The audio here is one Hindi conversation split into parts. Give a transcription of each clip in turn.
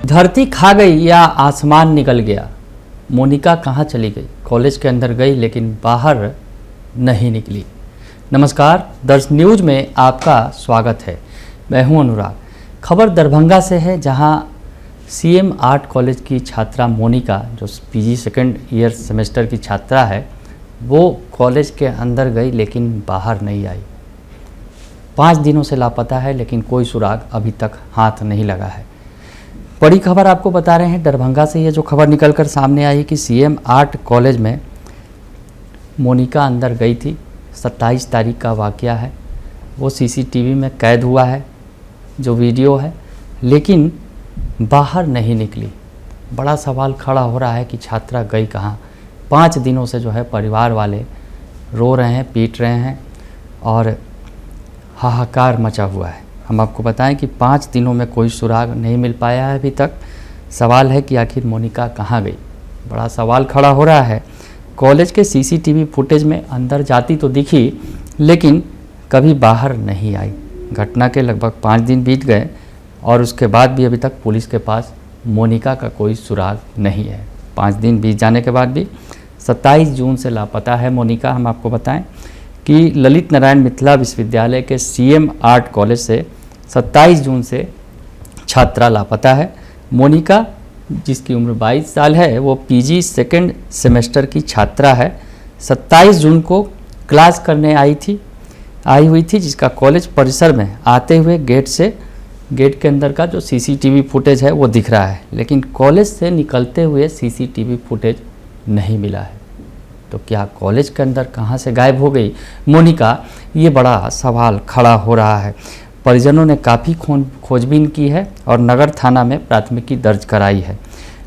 धरती खा गई या आसमान निकल गया, मोनिका कहाँ चली गई। कॉलेज के अंदर गई लेकिन बाहर नहीं निकली। नमस्कार, दर्श न्यूज में आपका स्वागत है। मैं हूं अनुराग। खबर दरभंगा से है, जहां सीएम आर्ट कॉलेज की छात्रा मोनिका, जो पीजी सेकेंड ईयर सेमेस्टर की छात्रा है, वो कॉलेज के अंदर गई लेकिन बाहर नहीं आई। 5 दिनों से लापता है, लेकिन कोई सुराग अभी तक हाथ नहीं लगा है। बड़ी खबर आपको बता रहे हैं दरभंगा से। ये जो खबर निकलकर सामने आई कि सीएम आर्ट कॉलेज में मोनिका अंदर गई थी। 27 तारीख का वाकया है। वो सीसीटीवी में कैद हुआ है, जो वीडियो है, लेकिन बाहर नहीं निकली। बड़ा सवाल खड़ा हो रहा है कि छात्रा गई कहाँ। 5 दिनों से जो है परिवार वाले रो रहे हैं, पीट रहे हैं और हाहाकार मचा हुआ है। हम आपको बताएं कि 5 दिनों में कोई सुराग नहीं मिल पाया है अभी तक। सवाल है कि आखिर मोनिका कहाँ गई। बड़ा सवाल खड़ा हो रहा है। कॉलेज के सीसीटीवी फुटेज में अंदर जाती तो दिखी, लेकिन कभी बाहर नहीं आई। घटना के लगभग 5 दिन बीत गए और उसके बाद भी अभी तक पुलिस के पास मोनिका का कोई सुराग नहीं है। 5 दिन बीत जाने के बाद भी 27 जून से लापता है मोनिका। हम आपको बताएं कि ललित नारायण मिथिला विश्वविद्यालय के सीएम आर्ट कॉलेज से 27 जून से छात्रा लापता है। मोनिका, जिसकी उम्र 22 साल है, वो पीजी सेकेंड सेमेस्टर की छात्रा है। 27 जून को क्लास करने आई हुई थी, जिसका कॉलेज परिसर में आते हुए गेट के अंदर का जो सीसीटीवी फुटेज है वो दिख रहा है, लेकिन कॉलेज से निकलते हुए सीसीटीवी फुटेज नहीं मिला है। तो क्या कॉलेज के अंदर कहाँ से गायब हो गई मोनिका, ये बड़ा सवाल खड़ा हो रहा है। परिजनों ने काफ़ी खोजबीन की है और नगर थाना में प्राथमिकी दर्ज कराई है।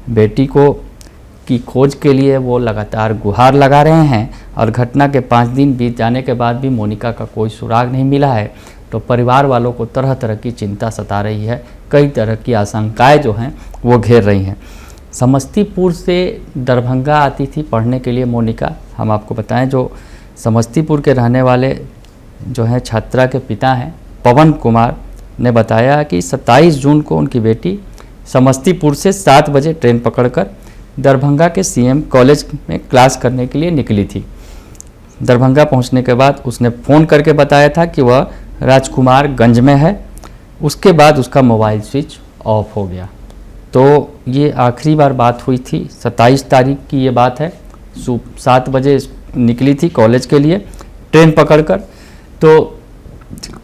बेटी की खोज के लिए वो लगातार गुहार लगा रहे हैं और घटना के 5 दिन बीत जाने के बाद भी मोनिका का कोई सुराग नहीं मिला है। तो परिवार वालों को तरह तरह की चिंता सता रही है। कई तरह की आशंकाएँ जो हैं वो घेर रही हैं। समस्तीपुर से दरभंगा आती थी पढ़ने के लिए मोनिका। हम आपको बताएं, जो समस्तीपुर के रहने वाले जो हैं छात्रा के पिता हैं पवन कुमार ने बताया कि 27 जून को उनकी बेटी समस्तीपुर से 7 बजे ट्रेन पकड़कर दरभंगा के सीएम कॉलेज में क्लास करने के लिए निकली थी। दरभंगा पहुंचने के बाद उसने फ़ोन करके बताया था कि वह राजकुमारगंज में है। उसके बाद उसका मोबाइल स्विच ऑफ हो गया। तो ये आखिरी बार बात हुई थी। 27 तारीख की ये बात है। 7 बजे निकली थी कॉलेज के लिए ट्रेन पकड़कर। तो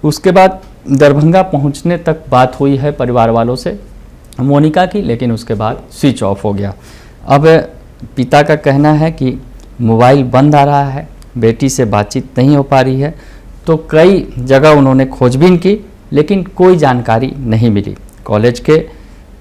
उसके बाद दरभंगा पहुंचने तक बात हुई है परिवार वालों से मोनिका की, लेकिन उसके बाद स्विच ऑफ हो गया। अब पिता का कहना है कि मोबाइल बंद आ रहा है, बेटी से बातचीत नहीं हो पा रही है। तो कई जगह उन्होंने खोजबीन की, लेकिन कोई जानकारी नहीं मिली। कॉलेज के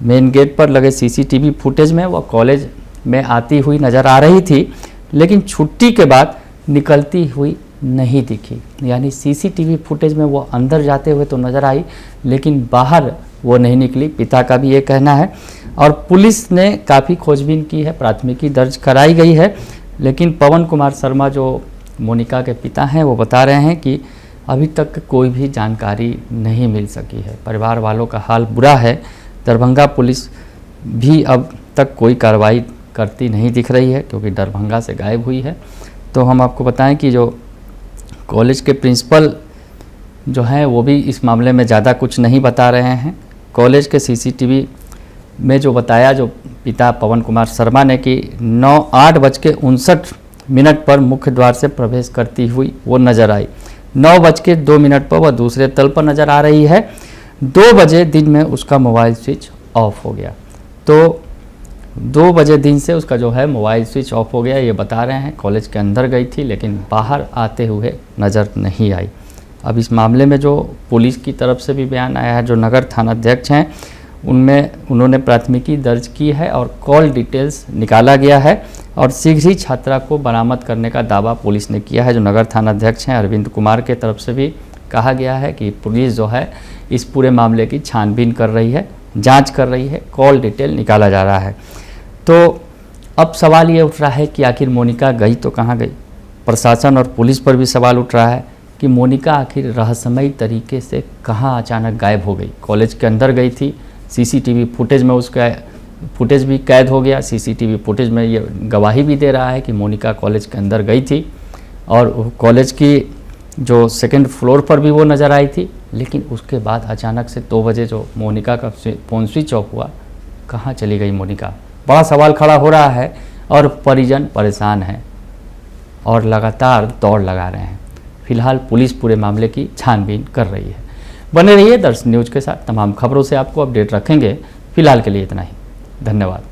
मेन गेट पर लगे सीसीटीवी फुटेज में वह कॉलेज में आती हुई नज़र आ रही थी, लेकिन छुट्टी के बाद निकलती हुई नहीं दिखी। यानी सीसीटीवी फुटेज में वो अंदर जाते हुए तो नज़र आई, लेकिन बाहर वो नहीं निकली। पिता का भी ये कहना है और पुलिस ने काफ़ी खोजबीन की है, प्राथमिकी दर्ज कराई गई है। लेकिन पवन कुमार शर्मा, जो मोनिका के पिता हैं, वो बता रहे हैं कि अभी तक कोई भी जानकारी नहीं मिल सकी है। परिवार वालों का हाल बुरा है। दरभंगा पुलिस भी अब तक कोई कार्रवाई करती नहीं दिख रही है, क्योंकि दरभंगा से गायब हुई है। तो हम आपको बताएं कि जो कॉलेज के प्रिंसिपल जो हैं वो भी इस मामले में ज़्यादा कुछ नहीं बता रहे हैं। कॉलेज के सीसीटीवी में जो बताया, जो पिता पवन कुमार शर्मा ने, कि 8:59 पर मुख्य द्वार से प्रवेश करती हुई वो नज़र आई। 9:02 पर वह दूसरे तल पर नज़र आ रही है। 2 बजे दिन में उसका मोबाइल स्विच ऑफ हो गया। तो 2 बजे दिन से उसका जो है मोबाइल स्विच ऑफ हो गया, ये बता रहे हैं। कॉलेज के अंदर गई थी, लेकिन बाहर आते हुए नज़र नहीं आई। अब इस मामले में जो पुलिस की तरफ से भी बयान आया है, जो नगर थाना अध्यक्ष हैं, उनमें उन्होंने प्राथमिकी दर्ज की है और कॉल डिटेल्स निकाला गया है और शीघ्र ही छात्रा को बरामद करने का दावा पुलिस ने किया है। जो नगर थाना अध्यक्ष हैं अरविंद कुमार के तरफ से भी कहा गया है कि पुलिस जो है इस पूरे मामले की छानबीन कर रही है, जांच कर रही है, कॉल डिटेल निकाला जा रहा है। तो अब सवाल ये उठ रहा है कि आखिर मोनिका गई तो कहाँ गई। प्रशासन और पुलिस पर भी सवाल उठ रहा है कि मोनिका आखिर रहस्यमयी तरीके से कहाँ अचानक गायब हो गई। कॉलेज के अंदर गई थी, सीसीटीवी फुटेज में उसका फुटेज भी कैद हो गया। सीसीटीवी फुटेज में ये गवाही भी दे रहा है कि मोनिका कॉलेज के अंदर गई थी और कॉलेज की जो सेकंड फ्लोर पर भी वो नज़र आई थी। लेकिन उसके बाद अचानक से 2 बजे जो मोनिका का फ़ोन स्विच ऑफ हुआ, कहाँ चली गई मोनिका, बड़ा सवाल खड़ा हो रहा है और परिजन परेशान हैं और लगातार दौड़ लगा रहे हैं। फिलहाल पुलिस पूरे मामले की छानबीन कर रही है। बने रहिए दर्श न्यूज़ के साथ, तमाम खबरों से आपको अपडेट रखेंगे। फिलहाल के लिए इतना ही, धन्यवाद।